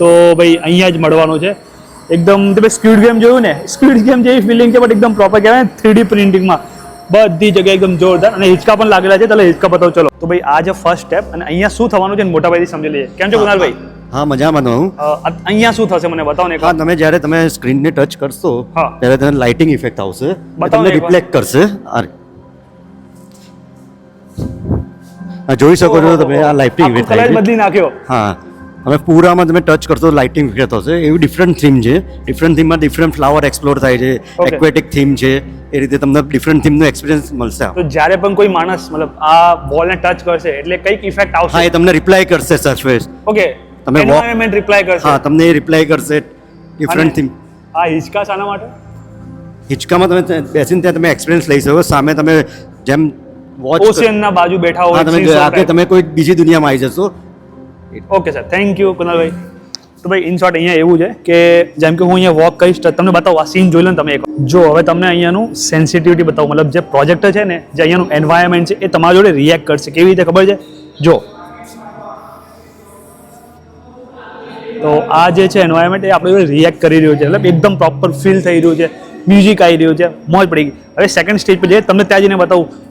તો ભાઈ અહીંયા જ મળવાનું છે એકદમ. તમે સ્ક્વિડ ગેમ જોયું ને, સ્ક્વિડ ગેમ જેવી ફિલિંગ છે, બટ એકદમ પ્રોપર કહેવાય ને 3D પ્રિન્ટિંગમાં બધી જગ્યાએ એકદમ જોરદાર. અને હિંચકા પણ લાગેલા છે. ચાલો હિંચકા બતાવો. ચલો તો ભાઈ આ છે ફર્સ્ટ સ્ટેપ. અને અહીંયા શું થવાનું છે મોટા ભાઈથી સમજી લઈએ. કેમ છો કુનાલભાઈ? હા, મજામાં હું. અહીંયા શું થશે મને બતાવો ને. હા, તમે જ્યારે તમે સ્ક્રીનને ટચ કરશો ત્યારે તમને લાઇટિંગ ઇફેક્ટ આવશે, તમને રિફ્લેક્ટ કરશે. જોઈ શકો છો તમે આ લાઇટિંગ ઇફેક્ટ કલર બદલી નાખ્યો. હા, તમે પૂરામાં તમે ટચ કરશો લાઇટિંગ ઇફેક્ટ થશે. એવી ડિફરન્ટ થીમ છે. ડિફરન્ટ થીમમાં ડિફરન્ટ ફ્લાવર એક્સપ્લોર થાય છે. એક્વેટિક થીમ છે. એ રીતે તમને ડિફરન્ટ થીમનો એક્સપિરિયન્સ મળશે. તો જ્યારે પણ કોઈ માણસ મતલબ આ બોલને ટચ કરશે એટલે કઈક ઇફેક્ટ આવશે. હા, એ તમને રિપ્લાય કરશે સરફેસ. ઓકે, તમે એન્વાયરમેન્ટ રિપ્લાય કરશે. હા, તમને એ રિપ્લાય કરશે ડિફરન્ટ થીમ. આ હિંચકા શાના માટે? હિંચકામાં તમે બેસીને ત્યાં તમે એક્સપિરિયન્સ લઈ શકો. સામે તમે જેમ વોચ ઓશિયનના બાજુ બેઠા હોય, તમે કોઈ બીજી દુનિયામાં આવી જશો. ઓકે સર, થેન્ક યુ કુનાલભાઈ. તો ભાઈ ઇન શોર્ટ અહીંયા એવું છે કે જેમ કે હું અહીંયા વોક કહીશ તો તમને બતાવો. આ સીન જોઈ લો ને તમે એક. જો હવે તમને અહીંયાનું સેન્સિટિવિટી બતાવો. મતલબ જે પ્રોજેક્ટર છે ને, જે અહીંયાનું એન્વાયરમેન્ટ છે એ તમારા જોડે રિએક્ટ કરશે. કેવી રીતે ખબર છે? જો તો આ જે છે એન્વાયરમેન્ટ એ આપણે જોડે રિએક્ટ કરી રહ્યું છે. મતલબ એકદમ પ્રોપર ફીલ થઈ રહ્યું છે. મ્યુઝિક આવી રહ્યું છે. મોજ પડી ગઈ. હવે સેકન્ડ સ્ટેજ પર જઈએ, તમને ત્યાં જઈને બતાવું.